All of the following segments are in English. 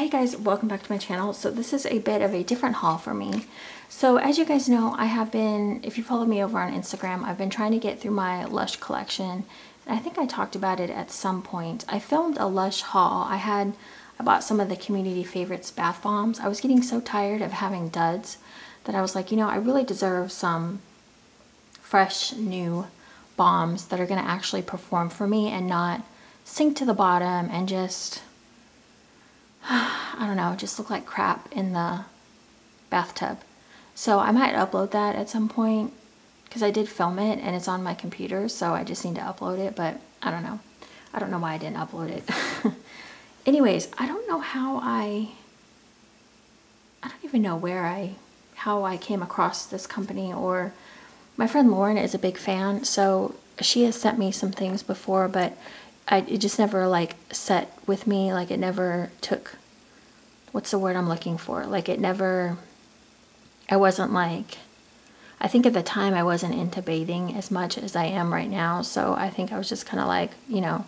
Hey guys, welcome back to my channel. So this is a bit of a different haul for me. So as you guys know, I have been, if you follow me over on Instagram, I've been trying to get through my Lush collection. And I think I talked about it at some point. I filmed a Lush haul. I bought some of the community favorites bath bombs. I was getting so tired of having duds that I was like, you know, I really deserve some fresh new bombs that are going to actually perform for me and not sink to the bottom and just, I don't know, just look like crap in the bathtub. So I might upload that at some point because I did film it and it's on my computer, so I just need to upload it, but I don't know. I don't know why I didn't upload it. Anyways, I don't know how I don't even know how I came across this company, or my friend Lauren is a big fan, so she has sent me some things before, but it just never like set with me. Like it never took, what's the word I'm looking for? Like it never, I wasn't like, I think at the time I wasn't into bathing as much as I am right now. So I think I was just kind of like, you know,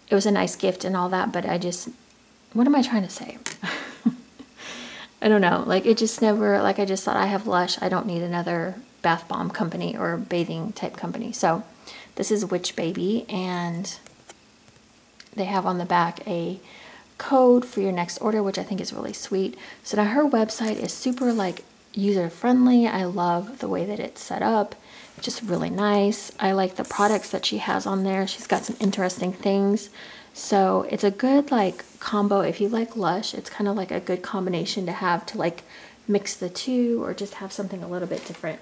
it was a nice gift and all that, but I just, what am I trying to say? I don't know. Like it just never, like I just thought I have Lush. I don't need another bath bomb company or bathing type company. So this is Witch Baby, and they have on the back a code for your next order, which I think is really sweet. So now her website is super like user friendly. I love the way that it's set up. Just really nice. I like the products that she has on there. She's got some interesting things. So it's a good like combo. If you like Lush, it's kind of like a good combination to have to like mix the two or just have something a little bit different.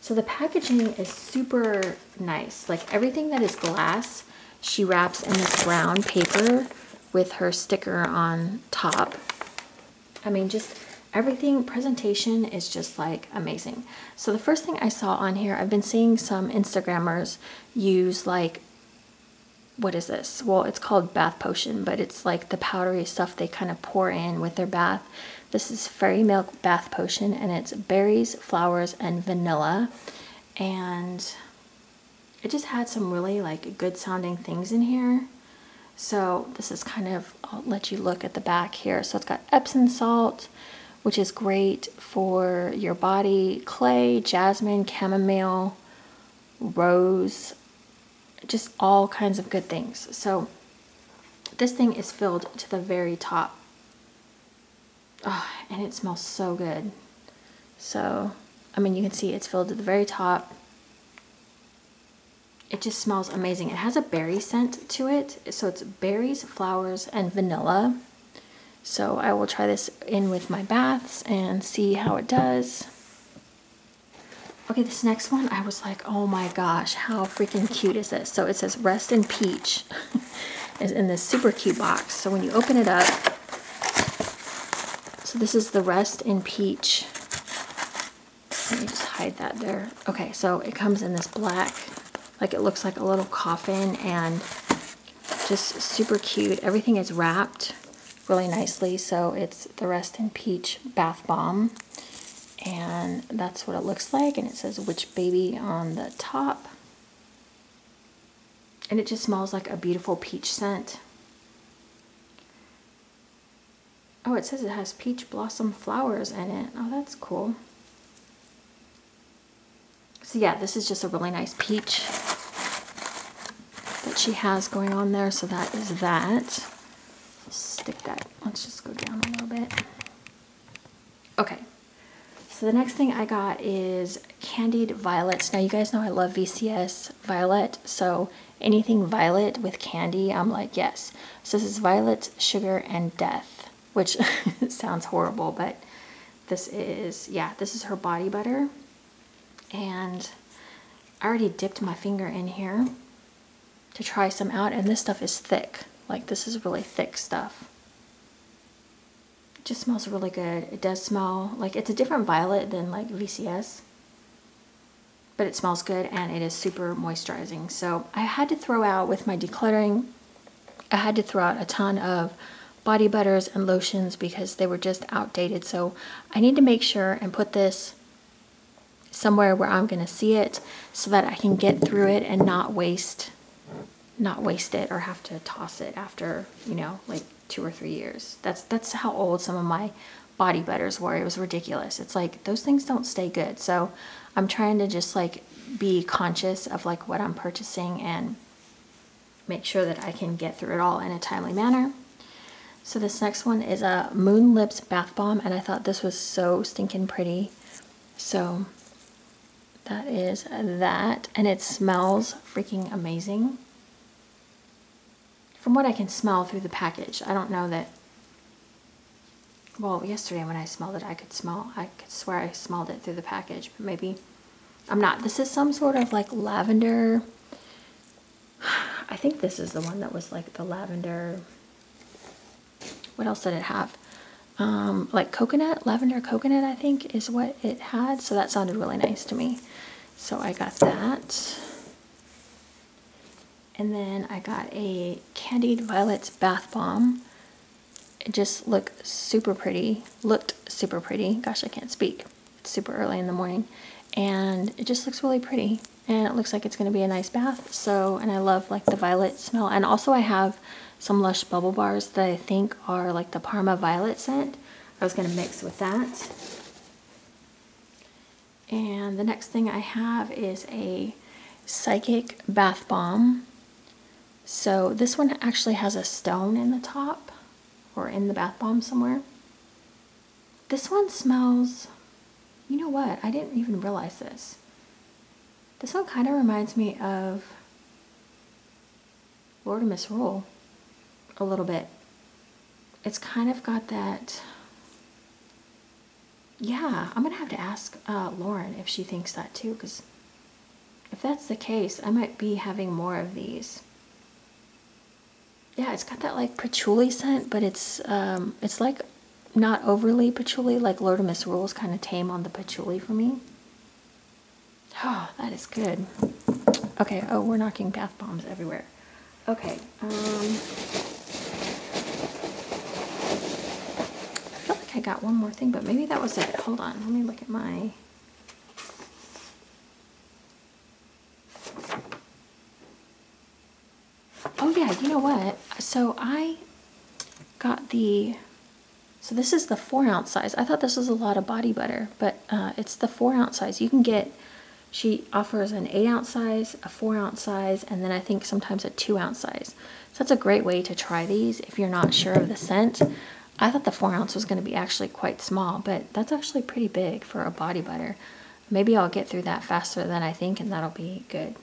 So the packaging is super nice. Like everything that is glass, she wraps in this brown paper with her sticker on top. I mean, just everything, presentation is just like amazing. So the first thing I saw on here, I've been seeing some Instagrammers use like, what is this? Well, it's called bath potion, but it's like the powdery stuff they kind of pour in with their bath. This is Fairy Milk Bath Potion, and it's berries, flowers, and vanilla. And it just had some really like good sounding things in here. So this is kind of, I'll let you look at the back here. So it's got Epsom salt, which is great for your body, clay, jasmine, chamomile, rose, just all kinds of good things. So this thing is filled to the very top. Oh, and it smells so good. So, I mean, you can see it's filled to the very top. It just smells amazing. It has a berry scent to it. So it's berries, flowers, and vanilla. So I will try this in with my baths and see how it does. Okay, this next one, I was like, oh my gosh, how freaking cute is this? So it says Rest in Peach. It's in this super cute box. So when you open it up, so this is the Rest in Peach. Let me just hide that there. Okay, so it comes in this black, like it looks like a little coffin, and just super cute. Everything is wrapped really nicely. So it's the Rest in Peach bath bomb, and that's what it looks like. And it says Witch Baby on the top, and it just smells like a beautiful peach scent. Oh, it says it has peach blossom flowers in it. Oh, that's cool. So yeah, this is just a really nice peach that she has going on there. So that is that. Let's stick that. Let's just go down a little bit. Okay. So the next thing I got is candied violets. Now you guys know I love VCS violet. So anything violet with candy, I'm like, yes. So this is violet, sugar, and death, which sounds horrible, but this is, yeah, this is her body butter. And I already dipped my finger in here to try some out, and this stuff is thick. Like this is really thick stuff. It just smells really good. It does smell like it's a different violet than like VCS, but it smells good and it is super moisturizing. So I had to throw out, with my decluttering, I had to throw out a ton of body butters and lotions because they were just outdated. So I need to make sure and put this somewhere where I'm going to see it so that I can get through it and not waste it or have to toss it after, you know, like 2 or 3 years. That's how old some of my body butters were. It was ridiculous. It's like those things don't stay good. So I'm trying to just like be conscious of like what I'm purchasing and make sure that I can get through it all in a timely manner. So this next one is a Moon Lips Bath Bomb, and I thought this was so stinking pretty. So that is that, and it smells freaking amazing. From what I can smell through the package, I don't know that, well, yesterday when I smelled it, I could swear I smelled it through the package, but maybe I'm not. This is some sort of like lavender, I think this is the one that was like the lavender, what else did it have? Like coconut, lavender coconut, I think is what it had. So that sounded really nice to me. So I got that. And then I got a Candied Violets Bath Bomb. It just looked super pretty. Gosh, I can't speak. It's super early in the morning. And it just looks really pretty. And it looks like it's going to be a nice bath. So, and I love like the violet smell. And also I have some Lush bubble bars that I think are like the Parma Violet scent. I was going to mix with that. And the next thing I have is a Psychic Bath Bomb. So this one actually has a stone in the top, or in the bath bomb somewhere. This one smells, you know what, I didn't even realize this. This one kind of reminds me of Lord of Misrule a little bit. It's kind of got that, yeah, I'm gonna have to ask Lauren if she thinks that too, because if that's the case, I might be having more of these. Yeah, it's got that like patchouli scent, but it's like not overly patchouli. Like Lord of Misrule is kind of tame on the patchouli for me. Oh, that is good. Okay, oh, we're knocking bath bombs everywhere. Okay, I feel like I got one more thing, but maybe that was it. Hold on, let me look at my... Oh yeah, you know what? So I got so this is the 4-ounce size. I thought this was a lot of body butter, but it's the 4-ounce size. You can get, she offers an 8-ounce size, a 4-ounce size, and then I think sometimes a 2-ounce size. So that's a great way to try these if you're not sure of the scent. I thought the 4-ounce was going to be actually quite small, but that's actually pretty big for a body butter. Maybe I'll get through that faster than I think, and that'll be good.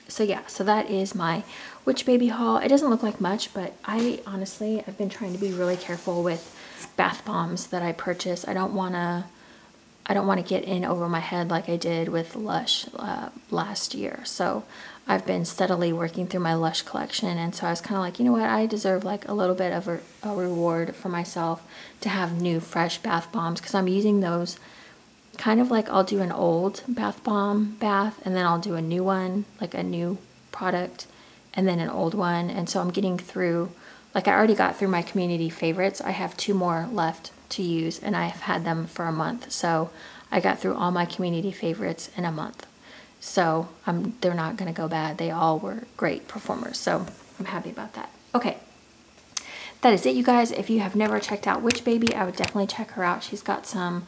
So yeah, so that is my Witch Baby haul. It doesn't look like much, but honestly, I've been trying to be really careful with bath bombs that I purchase. I don't want to get in over my head like I did with Lush last year. So I've been steadily working through my Lush collection, and so I was kind of like, you know what, I deserve like a little bit of a reward for myself to have new fresh bath bombs, because I'm using those kind of like I'll do an old bath bomb and then I'll do a new one, like a new product, and then an old one. And so I'm getting through, like I already got through my community favorites. I have 2 more left to use, and I've had them for a month. So I got through all my community favorites in a month. So they're not going to go bad. They all were great performers. So I'm happy about that. Okay. That is it, you guys. If you have never checked out Witch Baby, I would definitely check her out. She's got some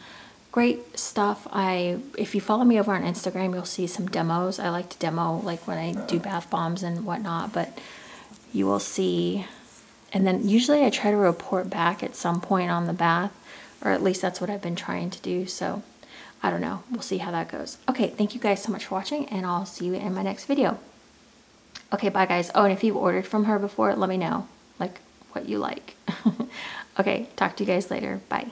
great stuff. If you follow me over on Instagram, you'll see some demos. I like to demo like when I do bath bombs and whatnot, but you will see. And then usually I try to report back at some point on the bath, or at least that's what I've been trying to do. So I don't know. We'll see how that goes. Okay, thank you guys so much for watching, and I'll see you in my next video. Okay, bye guys. Oh, and if you've ordered from her before, let me know like what you like. Okay, talk to you guys later. Bye.